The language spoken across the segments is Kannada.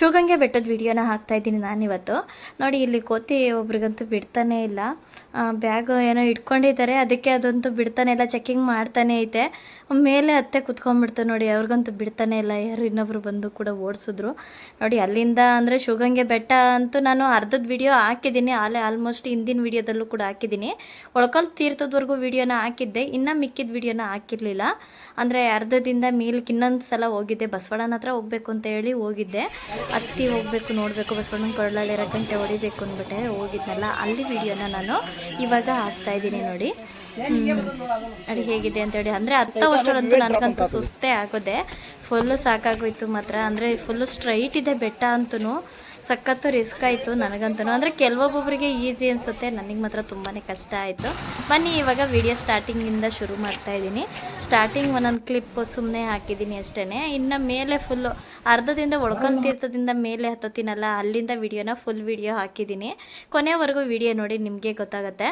ಶಿವಗಂಗೆ ಬೆಟ್ಟದ ವಿಡಿಯೋನ ಹಾಕ್ತಾಯಿದ್ದೀನಿ ನಾನಿವತ್ತು. ನೋಡಿ ಇಲ್ಲಿ ಕೋತಿ ಒಬ್ರಿಗಂತೂ ಬಿಡ್ತಾನೇ ಇಲ್ಲ. ಬ್ಯಾಗ್ ಏನೋ ಇಟ್ಕೊಂಡಿದ್ದಾರೆ, ಅದಕ್ಕೆ ಅದಂತೂ ಬಿಡ್ತಾನೆ ಇಲ್ಲ, ಚೆಕಿಂಗ್ ಮಾಡ್ತಾನೆ ಐತೆ. ಮೇಲೆ ಹತ್ತೆ ಕುತ್ಕೊಂಡ್ಬಿಡ್ತು ನೋಡಿ, ಅವ್ರಿಗಂತೂ ಬಿಡ್ತಾನೆ ಇಲ್ಲ. ಯಾರು ಇನ್ನೊಬ್ರು ಬಂದು ಕೂಡ ಓಡಿಸಿದ್ರು ನೋಡಿ. ಅಲ್ಲಿಂದ ಅಂದರೆ ಶಿವಗಂಗೆ ಬೆಟ್ಟ ಅಂತೂ ನಾನು ಅರ್ಧದ ವಿಡಿಯೋ ಹಾಕಿದ್ದೀನಿ, ಆಲ್ಮೋಸ್ಟ್ ಹಿಂದಿನ ವಿಡಿಯೋದಲ್ಲೂ ಕೂಡ ಹಾಕಿದ್ದೀನಿ. ಒಳಕಲ್ ತೀರ್ಥದವರೆಗೂ ವಿಡಿಯೋನ ಹಾಕಿದ್ದೆ, ಇನ್ನು ಮಿಕ್ಕಿದ ವಿಡಿಯೋನ ಹಾಕಿರಲಿಲ್ಲ. ಅಂದರೆ ಅರ್ಧದಿಂದ ಮೇಲಕ್ಕೆ ಇನ್ನೊಂದು ಸಲ ಹೋಗಿದ್ದೆ, ಬಸವಣ್ಣನ ಹತ್ರ ಹೋಗ್ಬೇಕು ಅಂತ ಹೇಳಿ ಹೋಗಿದ್ದೆ. ಹತ್ತಿ ಹೋಗಬೇಕು, ನೋಡಬೇಕು, ಬಸವಣ್ಣನ ಕೊರಳಲ್ಲಿ 2 ಗಂಟೆ ಹೊಡಿಬೇಕು ಅಂದ್ಬಿಟ್ಟೆ ಹೋಗಿದ್ನಲ್ಲ, ಅಲ್ಲಿ ವಿಡಿಯೋನ ನಾನು ಇವಾಗ ಹಾಕ್ತಾಯಿದ್ದೀನಿ ನೋಡಿ. ನೋಡಿ ಹೇಗಿದೆ ಅಂತೇಳಿ. ಅಂದರೆ ಹತ್ತವಷ್ಟರಂತೂ ನನಗಂತೂ ಸುಸ್ತೇ ಆಗೋದೆ, ಫುಲ್ಲು ಸಾಕಾಗೋಯ್ತು ಮಾತ್ರ. ಅಂದರೆ ಫುಲ್ಲು ಸ್ಟ್ರೈಟ್ ಇದೆ ಬೆಟ್ಟ ಅಂತೂ, ಸಖತ್ತು ರಿಸ್ಕ್ ಆಯಿತು ನನಗಂತೂ. ಅಂದರೆ ಕೆಲವೊಬ್ಬೊಬ್ಬರಿಗೆ ಈಸಿ ಅನಿಸುತ್ತೆ, ನನಗೆ ಮಾತ್ರ ತುಂಬಾ ಕಷ್ಟ ಆಯಿತು. ಬನ್ನಿ ಇವಾಗ ವಿಡಿಯೋ ಸ್ಟಾರ್ಟಿಂಗಿಂದ ಶುರು ಮಾಡ್ತಾಯಿದ್ದೀನಿ. ಸ್ಟಾರ್ಟಿಂಗ್ ಒಂದೊಂದು ಕ್ಲಿಪ್ ಸುಮ್ಮನೆ ಹಾಕಿದ್ದೀನಿ ಅಷ್ಟೇ. ಇನ್ನು ಮೇಲೆ ಫುಲ್ಲು ಅರ್ಧದಿಂದ ಒಳಕಲ್ ತೀರ್ಥದಿಂದ ಮೇಲೆ ಹತ್ತತೀನಲ್ಲ, ಅಲ್ಲಿಂದ ವಿಡಿಯೋನ ಫುಲ್ ವಿಡಿಯೋ ಹಾಕಿದ್ದೀನಿ. ಕೊನೆವರೆಗೂ ವಿಡಿಯೋ ನೋಡಿ, ನಿಮಗೆ ಗೊತ್ತಾಗುತ್ತೆ.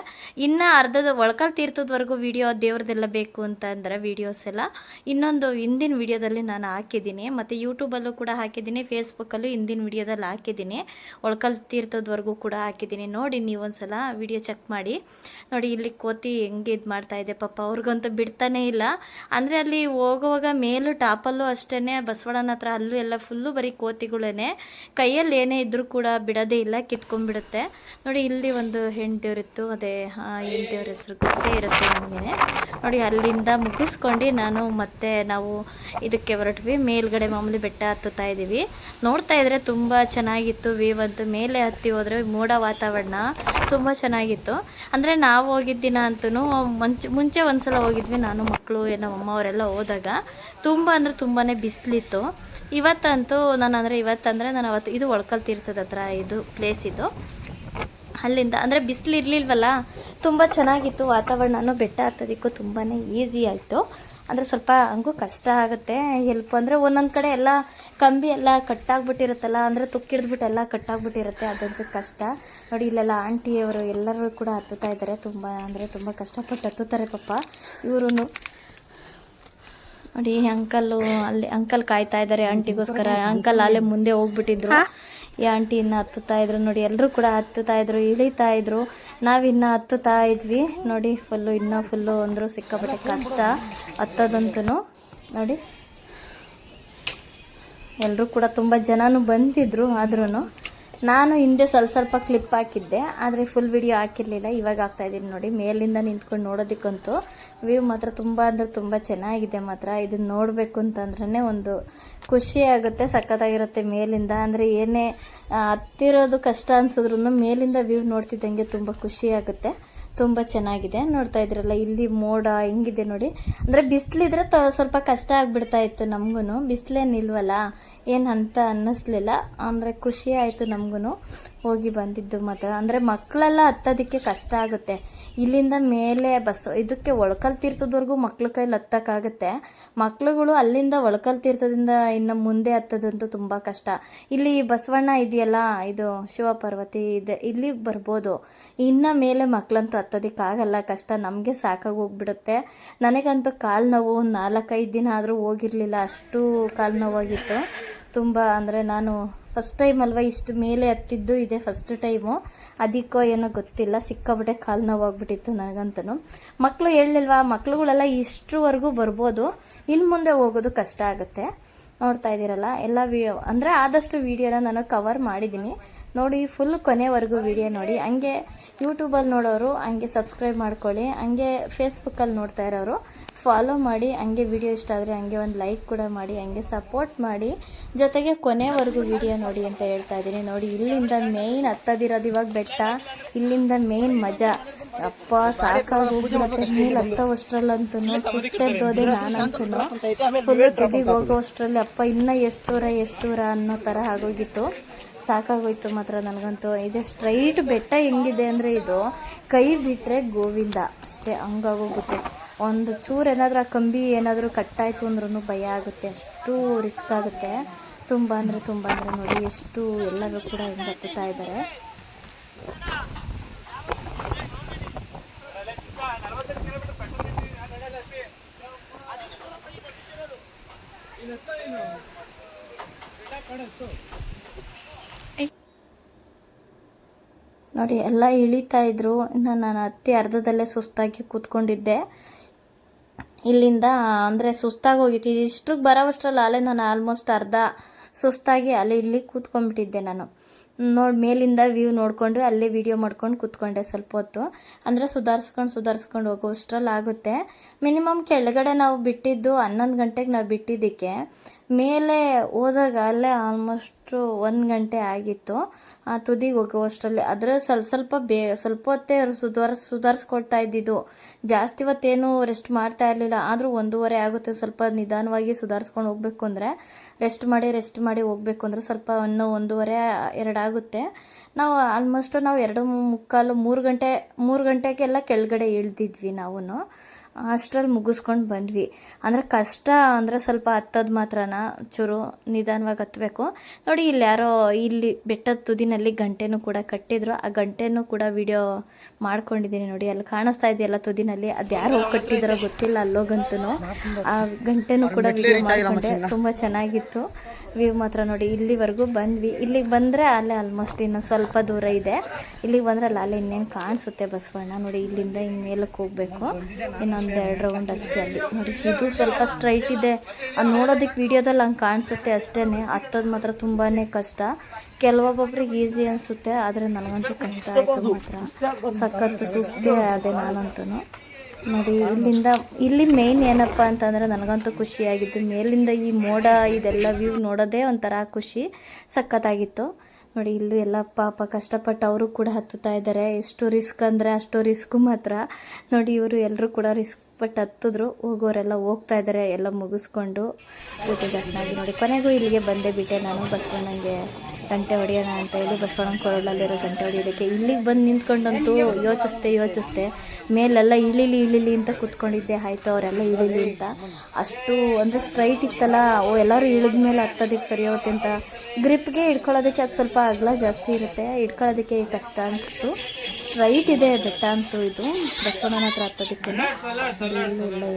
ಇನ್ನು ಅರ್ಧದ ಒಳಕಲ್ ತೀರ್ಥದವರೆಗೂ ವಿಡಿಯೋ ದೇವ್ರದ್ದೆಲ್ಲ ಬೇಕು ಅಂತ ಅಂದರೆ ವೀಡಿಯೋಸ್ ಎಲ್ಲ ಇನ್ನೊಂದು ಹಿಂದಿನ ವಿಡಿಯೋದಲ್ಲಿ ನಾನು ಹಾಕಿದ್ದೀನಿ, ಮತ್ತು ಯೂಟ್ಯೂಬಲ್ಲೂ ಕೂಡ ಹಾಕಿದ್ದೀನಿ, ಫೇಸ್ಬುಕ್ಕಲ್ಲೂ ಹಿಂದಿನ ವಿಡಿಯೋದಲ್ಲಿ ಹಾಕಿದ್ದೀನಿ, ಒಳಕಲ್ ತೀರ್ಥದವರೆಗೂ ಕೂಡ ಹಾಕಿದ್ದೀನಿ. ನೋಡಿ ನೀವು ಒಂದ್ಸಲ ವಿಡಿಯೋ ಚೆಕ್ ಮಾಡಿ. ನೋಡಿ ಇಲ್ಲಿ ಕೋತಿ ಹೆಂಗೆ ಇದು ಮಾಡ್ತಾಯಿದೆ ಪಾಪ, ಅವ್ರಿಗಂತೂ ಬಿಡ್ತಾನೇ ಇಲ್ಲ. ಅಂದರೆ ಅಲ್ಲಿ ಹೋಗುವಾಗ ಮೇಲೂ ಟಾಪಲ್ಲೂ ಅಷ್ಟೇ, ಬಸವಣ್ಣನ ಹತ್ರ ಅಲ್ಲೂ ಎಲ್ಲ ಫುಲ್ಲು ಬರೀ ಕೋತಿಗಳೇ, ಕೈಯಲ್ಲಿ ಏನೇ ಇದ್ದರೂ ಕೂಡ ಬಿಡೋದೇ ಇಲ್ಲ, ಕಿತ್ಕೊಂಡ್ಬಿಡುತ್ತೆ ನೋಡಿ. ಇಲ್ಲಿ ಒಂದು ಹೆಣ್ಣು ದೇವರಿತ್ತು, ಅದೇ ಹೆಣ್ಣು ದೇವ್ರ ಹೆಸರು ಗೊತ್ತೇ ಇರುತ್ತೆ ನಮಗೆ ನೋಡಿ. ಅಲ್ಲಿಂದ ಮುಗಿಸ್ಕೊಂಡು ನಾವು ಇದಕ್ಕೆ ಹೊರಟ್ವಿ. ಮೇಲ್ಗಡೆ ಮಾಮೂಲಿ ಬೆಟ್ಟ ಹತ್ತುತ್ತಾ ಇದ್ದೀವಿ. ನೋಡ್ತಾ ಇದ್ರೆ ತುಂಬ ಚೆನ್ನಾಗಿತ್ತು ವ್ಯೂ ಅಂತೂ. ಮೇಲೆ ಹತ್ತಿ ಹೋದರೆ ಮೋಡ ವಾತಾವರಣ ತುಂಬ ಚೆನ್ನಾಗಿತ್ತು. ಅಂದರೆ ನಾವು ಹೋಗಿದ್ದ ದಿನ ಅಂತೂ ಮುಂಚೆ ಒಂದು ಸಲ ಹೋಗಿದ್ವಿ, ನಾನು ಮಕ್ಕಳು ನಮ್ಮ ಅಮ್ಮ ಅವರೆಲ್ಲ ಹೋದಾಗ ತುಂಬ ತುಂಬಾ ಬಿಸಿಲಿತ್ತು. ಇವತ್ತಂತೂ ನಾನು ಅವತ್ತು ಇದು ಒಳಕಲ್ ತೀರ್ಥದ ಹತ್ರ ಇದು ಪ್ಲೇಸ್ ಇದು. ಅಲ್ಲಿಂದ ಅಂದರೆ ಬಿಸಿಲು ಇರಲಿಲ್ವಲ್ಲ, ತುಂಬ ಚೆನ್ನಾಗಿತ್ತು ವಾತಾವರಣನೂ. ಬೆಟ್ಟ ಹತ್ತೋದಕ್ಕೂ ತುಂಬಾ ಈಸಿ ಆಯಿತು. ಅಂದರೆ ಸ್ವಲ್ಪ ಹಂಗೂ ಕಷ್ಟ ಆಗುತ್ತೆ, ಹೆಲ್ಪ್ ಅಂದರೆ ಒಂದೊಂದು ಕಡೆ ಎಲ್ಲ ಕಂಬಿ ಎಲ್ಲ ಕಟ್ಟಾಗ್ಬಿಟ್ಟಿರುತ್ತಲ್ಲ, ಅಂದರೆ ತುಕ್ಕಿಡ್ದ್ಬಿಟ್ಟು ಎಲ್ಲ ಕಟ್ಟಾಗ್ಬಿಟ್ಟಿರುತ್ತೆ, ಅದೊಂದು ಕಷ್ಟ ನೋಡಿ. ಇಲ್ಲೆಲ್ಲ ಆಂಟಿಯವರು ಎಲ್ಲರೂ ಕೂಡ ಹತ್ತುತ್ತಾ ಇದ್ದಾರೆ, ತುಂಬ ಕಷ್ಟಪಟ್ಟು ಹತ್ತುತ್ತಾರೆ ಪಾಪ ಇವರು ನೋಡಿ. ಅಂಕಲ್ ಕಾಯ್ತಾ ಇದ್ದಾರೆ ಆಂಟಿಗೋಸ್ಕರ. ಅಂಕಲ್ ಅಲ್ಲೇ ಮುಂದೆ ಹೋಗ್ಬಿಟ್ಟಿದ್ರು, ಈ ಆಂಟಿ ಇನ್ನು ಹತ್ತುತ್ತಾ ಇದ್ರು ನೋಡಿ. ಎಲ್ಲರೂ ಕೂಡ ಹತ್ತುತ್ತಾ ಇದ್ರು, ಇಳಿತಾ ಇದ್ರು, ನಾವಿನ್ನು ಹತ್ತುತ್ತಾ ಇದ್ವಿ ನೋಡಿ. ಫುಲ್ಲು ಅಂದರೂ ಸಿಕ್ಕಾಪಟ್ಟೆ ಕಷ್ಟ ಹತ್ತೋದಂತೂ ನೋಡಿ. ಎಲ್ಲರೂ ಕೂಡ ತುಂಬ ಜನನೂ ಬಂದಿದ್ರು, ಆದ್ರೂ ನಾನು ಹಿಂದೆ ಸ್ವಲ್ಪ ಕ್ಲಿಪ್ ಹಾಕಿದ್ದೆ, ಆದರೆ ಫುಲ್ ವಿಡಿಯೋ ಹಾಕಿರಲಿಲ್ಲ. ಇವಾಗ ಹಾಕ್ತಾಯಿದ್ದೀನಿ ನೋಡಿ. ಮೇಲಿಂದ ನಿಂತ್ಕೊಂಡು ನೋಡೋದಕ್ಕಂತೂ ವ್ಯೂ ಮಾತ್ರ ತುಂಬ ಚೆನ್ನಾಗಿದೆ ಮಾತ್ರ. ಇದನ್ನು ನೋಡಬೇಕು ಅಂತಂದ್ರೇ ಒಂದು ಖುಷಿ ಆಗುತ್ತೆ, ಸಖತ್ತಾಗಿರುತ್ತೆ ಮೇಲಿಂದ. ಅಂದರೆ ಏನೇ ಹತ್ತಿರೋದು ಕಷ್ಟ ಅನ್ಸಿದ್ರು ಮೇಲಿಂದ ವ್ಯೂ ನೋಡ್ತಿದ್ದಂಗೆ ತುಂಬ ಖುಷಿ ಆಗುತ್ತೆ, ತುಂಬ ಚೆನ್ನಾಗಿದೆ. ನೋಡ್ತಾ ಇದ್ರಲ್ಲ ಇಲ್ಲಿ ಮೋಡ ಹೆಂಗಿದೆ ನೋಡಿ. ಅಂದರೆ ಬಿಸಿಲಿದ್ರೆ ಸ್ವಲ್ಪ ಕಷ್ಟ ಆಗಿಬಿಡ್ತಾ ಇತ್ತು ನಮಗೂ, ಬಿಸಿಲೇನಿಲ್ವಲ್ಲ ಏನಂತ ಅನ್ನಿಸ್ಲಿಲ್ಲ. ಅಂದರೆ ಖುಷಿ ಆಯಿತು ನಮಗೂ ಹೋಗಿ ಬಂದಿದ್ದು ಮಾತ್ರ. ಅಂದರೆ ಮಕ್ಕಳೆಲ್ಲ ಹತ್ತೋದಕ್ಕೆ ಕಷ್ಟ ಆಗುತ್ತೆ. ಇಲ್ಲಿಂದ ಮೇಲೆ ಇದಕ್ಕೆ ಒಳಕಲ್ ತೀರ್ಥದವರೆಗೂ ಮಕ್ಳ ಕೈಲಿ ಹತ್ತಕ್ಕಾಗುತ್ತೆ, ಮಕ್ಳುಗಳು ಅಲ್ಲಿಂದ ಒಳಕಲ್ ತೀರ್ಥದಿಂದ ಇನ್ನು ಮುಂದೆ ಹತ್ತೋದಂತೂ ತುಂಬ ಕಷ್ಟ. ಇಲ್ಲಿ ಬಸವಣ್ಣ ಇದೆಯಲ್ಲ, ಇದು ಶಿವಪಾರ್ವತಿ ಇದೆ, ಇಲ್ಲಿಗೆ ಬರ್ಬೋದು. ಇನ್ನು ಮೇಲೆ ಮಕ್ಕಳಂತೂ ಹತ್ತೋದಕ್ಕಾಗಲ್ಲ, ಕಷ್ಟ. ನಮಗೆ ಸಾಕಾಗಿ ಹೋಗ್ಬಿಡುತ್ತೆ. ನನಗಂತೂ ಕಾಲು ನೋವು 4-5 ದಿನ ಆದರೂ ಹೋಗಿರಲಿಲ್ಲ, ಅಷ್ಟು ಕಾಲು ನೋವಾಗಿತ್ತು ತುಂಬ. ಅಂದರೆ ನಾನು ಫಸ್ಟ್ ಟೈಮ್ ಅಲ್ವಾ ಇಷ್ಟು ಮೇಲೆ ಹತ್ತಿದ್ದು, ಇದೆ ಫಸ್ಟ್ ಟೈಮು, ಅದಕ್ಕೋ ಏನೋ ಗೊತ್ತಿಲ್ಲ, ಸಿಕ್ಕಾಬಿಟ್ಟೆ ಕಾಲು ನೋವಾಗ್ಬಿಟ್ಟಿತ್ತು ನನಗಂತೂ. ಮಕ್ಕಳು ಹೇಳಿಲ್ವಾ, ಮಕ್ಳುಗಳೆಲ್ಲ ಇಷ್ಟರವರೆಗೂ ಬರ್ಬೋದು, ಇನ್ನು ಮುಂದೆ ಹೋಗೋದು ಕಷ್ಟ ಆಗುತ್ತೆ. ನೋಡ್ತಾ ಇದ್ದೀರಲ್ಲ ಎಲ್ಲ ಅಂದರೆ ಆದಷ್ಟು ವೀಡಿಯೋನ ನಾನು ಕವರ್ ಮಾಡಿದ್ದೀನಿ ನೋಡಿ. ಫುಲ್ ಕೊನೆವರೆಗೂ ವೀಡಿಯೋ ನೋಡಿ. ಹಂಗೆ ಯೂಟ್ಯೂಬಲ್ಲಿ ನೋಡೋರು ಹಂಗೆ ಸಬ್ಸ್ಕ್ರೈಬ್ ಮಾಡ್ಕೊಳ್ಳಿ, ಹಂಗೆ ಫೇಸ್ಬುಕ್ಕಲ್ಲಿ ನೋಡ್ತಾ ಇರೋರು ಫಾಲೋ ಮಾಡಿ. ಹಂಗೆ ವಿಡಿಯೋ ಇಷ್ಟ ಆದರೆ ಹಂಗೆ ಒಂದು ಲೈಕ್ ಕೂಡ ಮಾಡಿ, ಹಂಗೆ ಸಪೋರ್ಟ್ ಮಾಡಿ, ಜೊತೆಗೆ ಕೊನೆವರೆಗೂ ವಿಡಿಯೋ ನೋಡಿ ಅಂತ ಹೇಳ್ತಾ ಇದ್ದೀನಿ ನೋಡಿ. ಇಲ್ಲಿಂದ ಮೇಯ್ನ್ ಹತ್ತದಿರೋದು ಇವಾಗ ಬೆಟ್ಟ, ಇಲ್ಲಿಂದ ಮೇಯ್ನ್ ಮಜಾ. ಅಪ್ಪ ಸಾಕಾಗಿ ಹೋಗ್ಬಿಡುತ್ತೆ ಮೇಲೆ ಹತ್ತೋವಷ್ಟರಲ್ಲಂತೂ, ಸುಸ್ತೆದ್ದೋದೆ ನಾನಂತೂ. ಫುಲ್ ತುದಿಗೆ ಹೋಗೋಷ್ಟರಲ್ಲಿ ಅಪ್ಪ ಇನ್ನೂ ಎಷ್ಟು ದೂರ ಅನ್ನೋ ಥರ ಆಗೋಗಿತ್ತು, ಸಾಕಾಗೋಯ್ತು ಮಾತ್ರ ನನಗಂತೂ. ಇದೆ ಸ್ಟ್ರೈಟ್ ಬೆಟ್ಟ ಹೆಂಗಿದೆ ಅಂದರೆ ಇದು ಕೈ ಬಿಟ್ಟರೆ ಗೋವಿಂದ ಅಷ್ಟೇ, ಹಂಗಾಗೋಗುತ್ತೆ. ಒಂದು ಚೂರು ಏನಾದರೂ ಆ ಕಂಬಿ ಏನಾದರೂ ಕಟ್ಟಾಯಿತು ಅಂದ್ರೂ ಭಯ ಆಗುತ್ತೆ, ಅಷ್ಟು ರಿಸ್ಕ್ ಆಗುತ್ತೆ. ತುಂಬ ಅಂದರೆ ನೋಡಿ ಎಷ್ಟು ಎಲ್ಲರೂ ಕೂಡ ಹಿಂಗೆ ಹತ್ತುತ್ತಾ ಇದ್ದಾರೆ. ನೋಡಿ ಎಲ್ಲ ಇಳಿತಾ ಇದ್ರು. ಇನ್ನು ನಾನು ಹತ್ತಿ ಅರ್ಧದಲ್ಲೇ ಸುಸ್ತಾಗಿ ಕೂತ್ಕೊಂಡಿದ್ದೆ. ಇಲ್ಲಿಂದ ಅಂದರೆ ಸುಸ್ತಾಗಿ ಹೋಗಿತ್ತು. ಇಷ್ಟ್ರಿಗೆ ಬರೋವಷ್ಟರಲ್ಲಿ ಅಲ್ಲೇ ನಾನು ಆಲ್ಮೋಸ್ಟ್ ಅರ್ಧ ಸುಸ್ತಾಗಿ ಅಲ್ಲಿ ಇಲ್ಲಿ ಕೂತ್ಕೊಂಡ್ಬಿಟ್ಟಿದ್ದೆ ನಾನು. ನೋಡಿ ಮೇಲಿಂದ ವ್ಯೂ ನೋಡಿಕೊಂಡು ಅಲ್ಲೇ ವೀಡಿಯೋ ಮಾಡ್ಕೊಂಡು ಕೂತ್ಕೊಂಡೆ ಸ್ವಲ್ಪ ಹೊತ್ತು. ಅಂದರೆ ಸುಧಾರಿಸ್ಕೊಂಡು ಹೋಗೋಷ್ಟರಲ್ಲಿ ಆಗುತ್ತೆ. ಮಿನಿಮಮ್ ಕೆಳಗಡೆ ನಾವು ಬಿಟ್ಟಿದ್ದು 11 ಗಂಟೆಗೆ ನಾವು ಬಿಟ್ಟಿದ್ದಕ್ಕೆ ಮೇಲೆ ಹೋದಾಗ ಅಲ್ಲೇ ಆಲ್ಮೋಸ್ಟು 1 ಗಂಟೆ ಆಗಿತ್ತು ಆ ತುದಿಗೆ ಹೋಗುವಷ್ಟರಲ್ಲಿ. ಆದರೆ ಸ್ವಲ್ಪ ಹೊತ್ತೇ ಸುಧಾರಿಸ್ಕೊಳ್ತಾ ಇದ್ದಿದ್ದು. ಜಾಸ್ತಿ ಹೊತ್ತೇನು ರೆಸ್ಟ್ ಮಾಡ್ತಾ ಇರಲಿಲ್ಲ. ಆದರೂ 1:30 ಆಗುತ್ತೆ. ಸ್ವಲ್ಪ ನಿಧಾನವಾಗಿ ಸುಧಾರಿಸ್ಕೊಂಡು ಹೋಗ್ಬೇಕು ಅಂದರೆ ರೆಸ್ಟ್ ಮಾಡಿ ಹೋಗ್ಬೇಕು ಅಂದರೆ ಸ್ವಲ್ಪ 1:30 2 ಆಗುತ್ತೆ. ನಾವು ಆಲ್ಮೋಸ್ಟ್ 2:45 3 ಗಂಟೆಗೆಲ್ಲ ಕೆಳಗಡೆ ಇಳ್ದಿದ್ವಿ ನಾವು. ಅಷ್ಟರಲ್ಲಿ ಮುಗಿಸ್ಕೊಂಡು ಬಂದ್ವಿ. ಅಂದರೆ ಕಷ್ಟ ಅಂದರೆ ಸ್ವಲ್ಪ ಹತ್ತೋದು ಮಾತ್ರನ ಚೂರು ನಿಧಾನವಾಗಿ ಹತ್ತಬೇಕು. ನೋಡಿ ಇಲ್ಲಿ ಬೆಟ್ಟದ ತುದಿನಲ್ಲಿ ಗಂಟೆನೂ ಕೂಡ ಕಟ್ಟಿದ್ರು. ಆ ಗಂಟೆನೂ ಕೂಡ ವಿಡಿಯೋ ಮಾಡ್ಕೊಂಡಿದ್ದೀನಿ ನೋಡಿ. ಅಲ್ಲಿ ಕಾಣಿಸ್ತಾ ಇದೆಯಲ್ಲ ತುದಿನಲ್ಲಿ, ಅದು ಯಾರು ಹೋಗಿ ಕಟ್ಟಿದಾರೋ ಗೊತ್ತಿಲ್ಲ ಅಲ್ಲೋಗಂತೂ. ಆ ಗಂಟೆನೂ ಕೂಡ ವಿಡಿಯೋ ಮಾಡಿಕೊಂಡೆ. ತುಂಬ ಚೆನ್ನಾಗಿತ್ತು ವ್ಯೂ ಮಾತ್ರ. ನೋಡಿ ಇಲ್ಲಿವರೆಗೂ ಬಂದ್ವಿ. ಇಲ್ಲಿಗೆ ಬಂದರೆ ಅಲ್ಲೇ ಆಲ್ಮೋಸ್ಟ್ ಇನ್ನು ಸ್ವಲ್ಪ ದೂರ ಇದೆ. ಇಲ್ಲಿಗೆ ಬಂದರೆ ಅಲ್ಲೇ ಇನ್ನೇನು ಕಾಣಿಸುತ್ತೆ ಬಸವಣ್ಣ. ನೋಡಿ ಇಲ್ಲಿಂದ ಹಿಂಗೆ ಮೇಲಕ್ಕೆ ಹೋಗಬೇಕು. ಇನ್ನೊಂದು 2 ರೌಂಡ್ ಅಷ್ಟೇ ಅಲ್ಲಿ. ನೋಡಿ ಇದು ಸ್ವಲ್ಪ ಸ್ಟ್ರೈಟ್ ಇದೆ. ಅದು ನೋಡೋದಕ್ಕೆ ವಿಡಿಯೋದಲ್ಲಿ ಹಂಗೆ ಕಾಣಿಸುತ್ತೆ ಅಷ್ಟೇ. ಹತ್ತೋದು ಮಾತ್ರ ತುಂಬಾ ಕಷ್ಟ. ಕೆಲವೊಬ್ಬೊಬ್ರಿಗೆ ಈಸಿ ಅನಿಸುತ್ತೆ, ಆದರೆ ನನಗಂತೂ ಕಷ್ಟ ಆಯಿತು ಮಾತ್ರ. ಸಖತ್ತು ಸುಸ್ತಿ ಅದೇ ನಾನಂತೂ. ನೋಡಿ ಇಲ್ಲಿ ಮೇಯ್ನ್ ಏನಪ್ಪ ಅಂತಂದರೆ ನನಗಂತೂ ಖುಷಿಯಾಗಿತ್ತು. ಮೇಲಿಂದ ಈ ಮೋಡ ಇದೆಲ್ಲ ವ್ಯೂ ನೋಡೋದೇ ಒಂಥರ ಖುಷಿ. ಸಖತ್ತಾಗಿತ್ತು. ನೋಡಿ ಇಲ್ಲೂ ಎಲ್ಲ ಪಾಪ ಕಷ್ಟಪಟ್ಟು ಅವರು ಕೂಡ ಹತ್ತುತ್ತಾ ಇದ್ದಾರೆ. ಎಷ್ಟು ರಿಸ್ಕ್ ಅಂದರೆ ಅಷ್ಟು ರಿಸ್ಕು ಮಾತ್ರ. ನೋಡಿ ಇವರು ಎಲ್ಲರೂ ಕೂಡ ರಿಸ್ಕ್ ಪಟ್ಟು ಹತ್ತಿದ್ರು. ಹೋಗೋರೆಲ್ಲ ಹೋಗ್ತಾ ಇದ್ದಾರೆ ಎಲ್ಲ ಮುಗಿಸ್ಕೊಂಡು ಪೂಜೆ ದರ್ಶನಾಗಿ. ನೋಡಿ ಕೊನೆಗೂ ಇಲ್ಲಿಗೆ ಬಂದೇ ಬಿಟ್ಟೆ ನಾನು. ಬಸವಣ್ಣಂಗೆ ಗಂಟೆ ಹೊಡೆಯೋಣ ಅಂತ ಹೇಳಿ ಬಸವಣ್ಣನ ಕೊರಳಲ್ಲಿರೋ ಗಂಟೆ ಹೊಡೆಯೋದಕ್ಕೆ ಇಲ್ಲಿಗೆ ಬಂದು ನಿಂತ್ಕೊಂಡಂತೂ ಯೋಚಿಸ್ದೆ ಮೇಲೆಲ್ಲ ಇಳಿಲಿ ಅಂತ ಕೂತ್ಕೊಂಡಿದ್ದೆ. ಆಯಿತು ಅವರೆಲ್ಲ ಇಳಿಲಿ ಅಂತ. ಅಷ್ಟು ಅಂದರೆ ಸ್ಟ್ರೈಟ್ ಇತ್ತಲ್ಲ, ಎಲ್ಲರೂ ಇಳಿದ ಮೇಲೆ ಹತ್ತೋದಕ್ಕೆ ಸರಿ ಹೋಗುತ್ತೆ ಅಂತ. ಗ್ರಿಪ್ಗೆ ಹಿಡ್ಕೊಳ್ಳೋದಕ್ಕೆ ಅದು ಸ್ವಲ್ಪ ಅಗಲ ಜಾಸ್ತಿ ಇರುತ್ತೆ, ಹಿಡ್ಕೊಳ್ಳೋದಕ್ಕೆ ಕಷ್ಟ ಅನಿಸ್ತು. ಸ್ಟ್ರೈಟ್ ಇದೆ ಬೆಟ್ಟ ಅಂತೂ ಇದು ಬಸವಣ್ಣನ ಹತ್ರ ಹತ್ತೋದಕ್ಕೂ.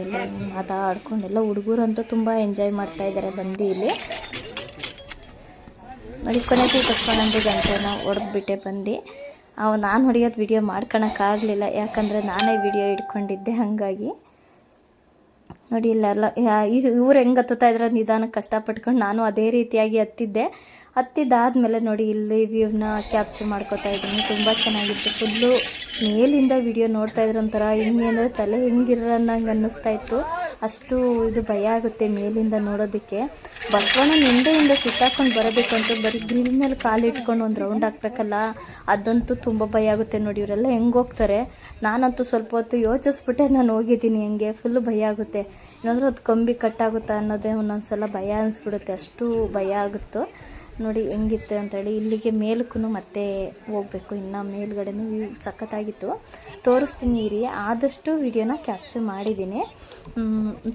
ಎಲ್ಲ ಮಾತಾಡ್ಕೊಂಡೆಲ್ಲ ಹುಡುಗರಂತೂ ತುಂಬ ಎಂಜಾಯ್ ಮಾಡ್ತಾ ಇದ್ದಾರೆ ಬಂದು ಇಲ್ಲಿ. ನೋಡಿ ಕೊನೆಗೆ ಬಸವಣ್ಣಂದು ಗಂಟೆನ ಹೊಡೆದ್ಬಿಟ್ಟೆ ಬಂದು. ನಾನು ಹೊಡೆಯೋದು ವಿಡಿಯೋ ಮಾಡ್ಕೊಳಕ್ಕಾಗಲಿಲ್ಲ, ಯಾಕಂದರೆ ನಾನೇ ವಿಡಿಯೋ ಇಟ್ಕೊಂಡಿದ್ದೆ. ಹಾಗಾಗಿ ನೋಡಿ ಇಲ್ಲೆಲ್ಲ ಇವ್ರು ಹೆಂಗೆ ಹತ್ತುತ್ತಾ ಇದ್ರೆ ನಿಧಾನಕ್ಕೆ ಕಷ್ಟಪಟ್ಕೊಂಡು ನಾನು ಅದೇ ರೀತಿಯಾಗಿ ಹತ್ತಿದ್ದಾದಮೇಲೆ ನೋಡಿ ಇಲ್ಲಿ ವ್ಯೂನ ಕ್ಯಾಪ್ಚರ್ ಮಾಡ್ಕೋತಾ ಇದ್ದೀನಿ. ತುಂಬ ಚೆನ್ನಾಗಿತ್ತು. ಫುಲ್ಲು ಮೇಲಿಂದ ವಿಡಿಯೋ ನೋಡ್ತಾ ಇದ್ರೆ ಒಂಥರ ಹಿಂಗೇನಾದ್ರು ತಲೆ ಹೆಂಗಿರೋಂಗೆ ಅನ್ನಿಸ್ತಾ ಇತ್ತು. ಅಷ್ಟು ಇದು ಭಯ ಆಗುತ್ತೆ ಮೇಲಿಂದ ನೋಡೋದಕ್ಕೆ. ಬಸವಣ್ಣನ ಹಿಂದೆಯಿಂದ ಸುತ್ತಾಕೊಂಡು ಬರೋದಕ್ಕಂತೂ ಬರೀ ಗ್ರಿಲ್ ಮೇಲೆ ಕಾಲಿಟ್ಕೊಂಡು ಒಂದು ರೌಂಡ್ ಹಾಕ್ಬೇಕಲ್ಲ, ಅದಂತೂ ತುಂಬ ಭಯ ಆಗುತ್ತೆ. ನೋಡಿ ಇವರೆಲ್ಲ ಹೆಂಗೆ ಹೋಗ್ತಾರೆ. ನಾನಂತೂ ಸ್ವಲ್ಪ ಹೊತ್ತು ಯೋಚಿಸ್ಬಿಟ್ಟೆ ನಾನು ಹೋಗಿದ್ದೀನಿ. ಹೆಂಗೆ ಫುಲ್ಲು ಭಯ ಆಗುತ್ತೆ. ಏನಾದರೂ ಅದು ಕಂಬಿ ಕಟ್ಟಾಗುತ್ತಾ ಅನ್ನೋದೇ ಒಂದೊಂದು ಸಲ ಭಯ ಅನಿಸ್ಬಿಡುತ್ತೆ. ಅಷ್ಟು ಭಯ ಆಗುತ್ತೋ. ನೋಡಿ ಹೆಂಗಿತ್ತು ಅಂತೇಳಿ. ಇಲ್ಲಿಗೆ ಮೇಲಕ್ಕೂ ಮತ್ತೆ ಹೋಗಬೇಕು. ಇನ್ನು ಮೇಲ್ಗಡೆನೂ ಸಖತ್ತಾಗಿತ್ತು. ತೋರಿಸ್ತೀನಿ ಇರಿ. ಆದಷ್ಟು ವಿಡಿಯೋನ ಕ್ಯಾಪ್ಚರ್ ಮಾಡಿದ್ದೀನಿ,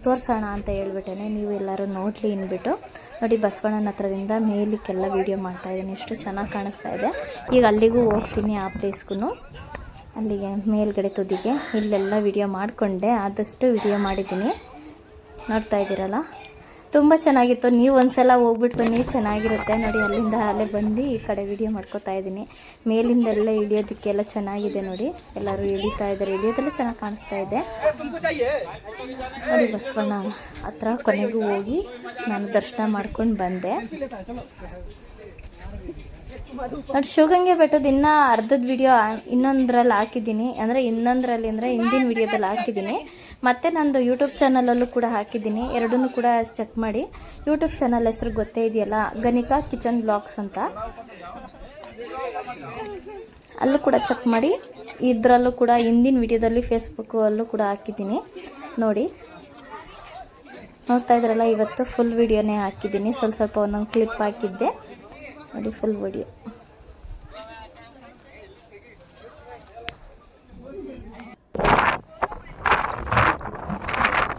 ತೋರಿಸೋಣ ಅಂತ ಹೇಳ್ಬಿಟ್ಟೆ ನೀವು ಎಲ್ಲರೂ ನೋಡಲಿ ಅಂದ್ಬಿಟ್ಟು. ನೋಡಿ ಬಸವಣ್ಣನ ಹತ್ರದಿಂದ ಮೇಲಕ್ಕೆಲ್ಲ ವೀಡಿಯೋ ಮಾಡ್ತಾಯಿದ್ದೀನಿ. ಎಷ್ಟು ಚೆನ್ನಾಗಿ ಕಾಣಿಸ್ತಾ ಇದೆ. ಈಗ ಅಲ್ಲಿಗೂ ಹೋಗ್ತೀನಿ, ಆ ಪ್ಲೇಸ್ಗೂ, ಅಲ್ಲಿಗೆ ಮೇಲ್ಗಡೆ ತುದಿಗೆ. ಇಲ್ಲೆಲ್ಲ ವಿಡಿಯೋ ಮಾಡಿಕೊಂಡೆ, ಆದಷ್ಟು ವಿಡಿಯೋ ಮಾಡಿದ್ದೀನಿ. ನೋಡ್ತಾ ಇದ್ದೀರಲ್ಲ, ತುಂಬ ಚೆನ್ನಾಗಿತ್ತು. ನೀವು ಒಂದ್ಸಲ ಹೋಗ್ಬಿಟ್ಟು ಬನ್ನಿ, ಚೆನ್ನಾಗಿರುತ್ತೆ. ನೋಡಿ ಅಲ್ಲಿಂದ ಅಲ್ಲೇ ಬಂದು ಈ ಕಡೆ ವಿಡಿಯೋ ಮಾಡ್ಕೋತಾ ಇದ್ದೀನಿ. ಮೇಲಿಂದೆಲ್ಲ ಇಳಿಯೋದಕ್ಕೆಲ್ಲ ಚೆನ್ನಾಗಿದೆ. ನೋಡಿ ಎಲ್ಲರೂ ಇಳಿತಾ ಇದ್ದಾರೆ. ಇಳಿಯೋದೆಲ್ಲ ಚೆನ್ನಾಗಿ ಕಾಣಿಸ್ತಾ ಇದೆ. ನೋಡಿ ಬಸವಣ್ಣ ಹತ್ರ ಕೊನೆಗೂ ಹೋಗಿ ನಾನು ದರ್ಶನ ಮಾಡ್ಕೊಂಡು ಬಂದೆ. ನೋಡಿ ಶಿವಗಂಗೆ ಬೆಟ್ಟದ ಇನ್ನೂ ಅರ್ಧದ ವಿಡಿಯೋ ಇನ್ನೊಂದರಲ್ಲಿ ಹಾಕಿದ್ದೀನಿ. ಅಂದರೆ ಹಿಂದಿನ ವಿಡಿಯೋದಲ್ಲಿ ಹಾಕಿದ್ದೀನಿ. ಮತ್ತು ನಂದು ಯೂಟ್ಯೂಬ್ ಚಾನಲಲ್ಲೂ ಕೂಡ ಹಾಕಿದ್ದೀನಿ. ಎರಡನ್ನೂ ಕೂಡ ಚೆಕ್ ಮಾಡಿ. ಯೂಟ್ಯೂಬ್ ಚಾನಲ್ ಹೆಸರು ಗೊತ್ತೇ ಇದೆಯಲ್ಲ, ಗಣಿಕಾ ಕಿಚನ್ ಬ್ಲಾಗ್ಸ್ ಅಂತ. ಅಲ್ಲೂ ಕೂಡ ಚೆಕ್ ಮಾಡಿ. ಇದರಲ್ಲೂ ಕೂಡ ಹಿಂದಿನ ವಿಡಿಯೋದಲ್ಲಿ ಫೇಸ್ಬುಕ್ಕಲ್ಲೂ ಕೂಡ ಹಾಕಿದ್ದೀನಿ. ನೋಡ್ತಾ ಇದ್ರಲ್ಲ, ಇವತ್ತು ಫುಲ್ ವಿಡಿಯೋನೇ ಹಾಕಿದ್ದೀನಿ. ಸ್ವಲ್ಪ ಒಂದೊಂದು ಕ್ಲಿಪ್ ಹಾಕಿದ್ದೆ. ನೋಡಿ ಫುಲ್ ವಿಡಿಯೋ.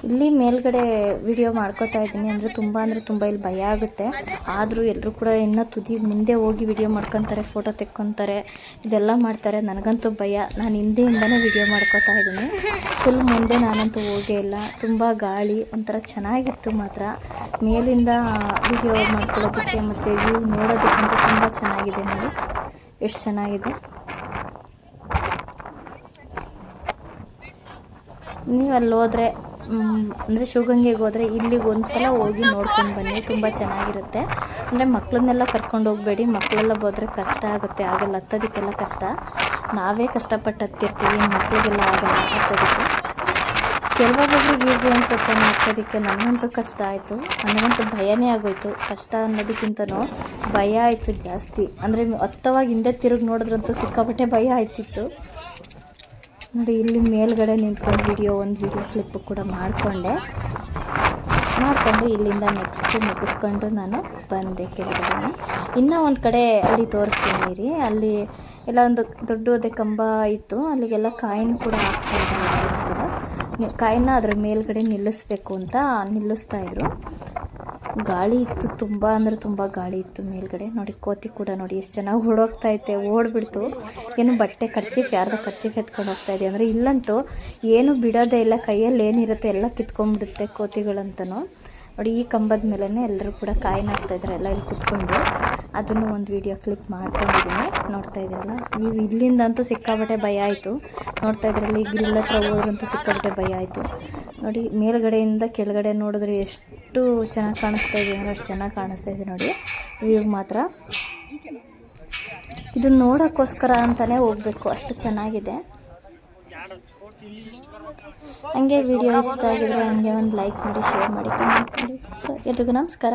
ಇಲ್ಲಿ ಮೇಲ್ಗಡೆ ವಿಡಿಯೋ ಮಾಡ್ಕೋತಾ ಇದ್ದೀನಿ ಅಂದರೆ ತುಂಬ ಇಲ್ಲಿ ಭಯ ಆಗುತ್ತೆ. ಆದರೂ ಎಲ್ಲರೂ ಕೂಡ ಇನ್ನೂ ತುದಿ ಮುಂದೆ ಹೋಗಿ ವಿಡಿಯೋ ಮಾಡ್ಕೊತಾರೆ, ಫೋಟೋ ತೆಕ್ಕೊತಾರೆ, ಇದೆಲ್ಲ ಮಾಡ್ತಾರೆ. ನನಗಂತೂ ಭಯ. ನಾನು ಹಿಂದೆಯಿಂದನೇ ವಿಡಿಯೋ ಮಾಡ್ಕೋತಾ ಇದ್ದೀನಿ. ಫುಲ್ ಮುಂದೆ ನಾನಂತೂ ಹೋಗೇ ಇಲ್ಲ. ತುಂಬ ಗಾಳಿ ಒಂಥರ ಚೆನ್ನಾಗಿತ್ತು ಮಾತ್ರ. ಮೇಲಿಂದ ವಿಡಿಯೋ ಮಾಡ್ಕೊಳ್ಳೋದಕ್ಕೆ ಮತ್ತು ವ್ಯೂ ನೋಡೋದಕ್ಕಂತೂ ತುಂಬ ಚೆನ್ನಾಗಿದೆ. ನೋಡಿ ಎಷ್ಟು ಚೆನ್ನಾಗಿದೆ. ನೀವು ಅಲ್ಲಿ ಹೋದರೆ ಅಂದರೆ ಶಿವಗಂಗೆಗೆ ಹೋದರೆ ಇಲ್ಲಿಗೆ ಒಂದು ಸಲ ಹೋಗಿ ನೋಡ್ಕೊಂಡು ಬನ್ನಿ, ತುಂಬ ಚೆನ್ನಾಗಿರುತ್ತೆ. ಅಂದರೆ ಮಕ್ಕಳನ್ನೆಲ್ಲ ಕರ್ಕೊಂಡು ಹೋಗಬೇಡಿ, ಮಕ್ಕಳೆಲ್ಲ ಹೋದರೆ ಕಷ್ಟ ಆಗುತ್ತೆ, ಆಗಲ್ಲ, ಹತ್ತೋದಕ್ಕೆಲ್ಲ ಕಷ್ಟ. ನಾವೇ ಕಷ್ಟಪಟ್ಟು ಹತ್ತಿರ್ತೀವಿ, ಮಕ್ಕಳಿಗೆಲ್ಲ ಆಗಲ್ಲ ಹತ್ತೋದಕ್ಕೆ. ಕೆಲವೊಬ್ಬೊಬ್ರಿಗೆ ಈಸಿ ಅನಿಸುತ್ತೆ ಹತ್ತೋದಕ್ಕೆ. ನನಗಂತೂ ಕಷ್ಟ ಆಯಿತು, ನನಗಂತೂ ಭಯನೇ ಆಗೋಯ್ತು. ಕಷ್ಟ ಅನ್ನೋದಕ್ಕಿಂತನೂ ಭಯ ಆಯಿತು ಜಾಸ್ತಿ. ಅಂದರೆ ಹತ್ತವಾಗ ಹಿಂದೆ ತಿರುಗಿ ನೋಡಿದ್ರಂತೂ ಸಿಕ್ಕಾಪಟ್ಟೆ ಭಯ ಆಯ್ತಿತ್ತು. ನೋಡಿ ಇಲ್ಲಿ ಮೇಲ್ಗಡೆ ನಿಂತ್ಕೊಂಡು ಒಂದು ವಿಡಿಯೋ ಕ್ಲಿಪ್ಪು ಕೂಡ ಮಾಡಿಕೊಂಡು ಇಲ್ಲಿಂದ ನೆಕ್ಸ್ಟ್ ಮುಗಿಸ್ಕೊಂಡು ನಾನು ಬಂದೆ ಕೆಳಗಡೆ. ಇನ್ನೂ ಒಂದು ಕಡೆ ಅಲ್ಲಿ ತೋರಿಸ್ತೀನಿ ರೀ. ಅಲ್ಲಿ ಎಲ್ಲ ಒಂದು ದೊಡ್ಡದೇ ಕಂಬ ಇತ್ತು, ಅಲ್ಲಿಗೆಲ್ಲ ಕಾಯಿನ್ ಕೂಡ ಹಾಕ್ತಾಯಿದ್ದಾರೆ. ಕೂಡ ಕಾಯಿನ ಅದ್ರ ಮೇಲ್ಗಡೆ ನಿಲ್ಲಿಸ್ಬೇಕು ಅಂತ ನಿಲ್ಲಿಸ್ತಾಯಿದ್ರು. ಗಾಳಿ ಇತ್ತು, ತುಂಬ ಅಂದರೆ ತುಂಬ ಗಾಳಿ ಇತ್ತು ಮೇಲ್ಗಡೆ. ನೋಡಿ ಕೋತಿ ಕೂಡ ನೋಡಿ ಎಷ್ಟು ಚೆನ್ನಾಗಿ ಓಡೋಗ್ತಾಯಿತ್ತೆ, ಓಡಿಬಿಡ್ತು. ಏನು ಬಟ್ಟೆ ಕರ್ಚೀಫ್ ಯಾರ್ದು ಕರ್ಚೀಫ್ ಎತ್ಕೊಂಡು ಹೋಗ್ತಾಯಿದೆ. ಅಂದರೆ ಇಲ್ಲಂತೂ ಏನು ಬಿಡೋದೇ ಇಲ್ಲ, ಕೈಯಲ್ಲಿ ಏನಿರುತ್ತೆ ಎಲ್ಲ ಕಿತ್ಕೊಂಡ್ಬಿಡುತ್ತೆ ಕೋತಿಗಳಂತನೂ. ನೋಡಿ ಈ ಕಂಬದ ಮೇಲೇ ಎಲ್ಲರೂ ಕೂಡ ಕಾಯಿನ ಹಾಕ್ತಾಯಿದ್ದಾರೆ, ಎಲ್ಲ ಇಲ್ಲಿ ಕುತ್ಕೊಂಡು. ಅದನ್ನು ಒಂದು ವಿಡಿಯೋ ಕ್ಲಿಪ್ ಮಾಡ್ಕೊಂಡಿದ್ದೀನಿ, ನೋಡ್ತಾ ಇದ್ದೀರಲ್ಲ. ನೀವು ಇಲ್ಲಿಂದಂತೂ ಸಿಕ್ಕಾಪಟ್ಟೆ ಭಯ ಆಯಿತು. ನೋಡ್ತಾ ಇದ್ದೀರಲ್ಲ, ಈ ಗ್ರಿಲ್ ಹತ್ರ ಹೋದ್ರಂತೂ ಸಿಕ್ಕಾಪಟ್ಟೆ ಭಯ ಆಯಿತು. ನೋಡಿ ಮೇಲ್ಗಡೆಯಿಂದ ಕೆಳಗಡೆ ನೋಡಿದ್ರೆ ಎಷ್ಟು ಚೆನ್ನಾಗಿ ಕಾಣಿಸ್ತಾ ಇದೆ ಅಂದರೆ ಅಷ್ಟು ಚೆನ್ನಾಗಿ ಕಾಣಿಸ್ತಾ ಇದೆ ನೋಡಿ ವ್ಯೂ ಮಾತ್ರ. ಇದು ನೋಡೋಕ್ಕೋಸ್ಕರ ಅಂತಲೇ ಹೋಗಬೇಕು, ಅಷ್ಟು ಚೆನ್ನಾಗಿದೆ. ಹಂಗೆ ವಿಡಿಯೋ ಇಷ್ಟ ಆಗಿದ್ರೆ ಹಂಗೆ ಒಂದು ಲೈಕ್ ಮಾಡಿ, ಶೇರ್ ಮಾಡಿ, ಕಮೆಂಟ್ ಮಾಡಿ. ಸೊ ಎಲ್ರಿಗೂ ನಮಸ್ಕಾರ.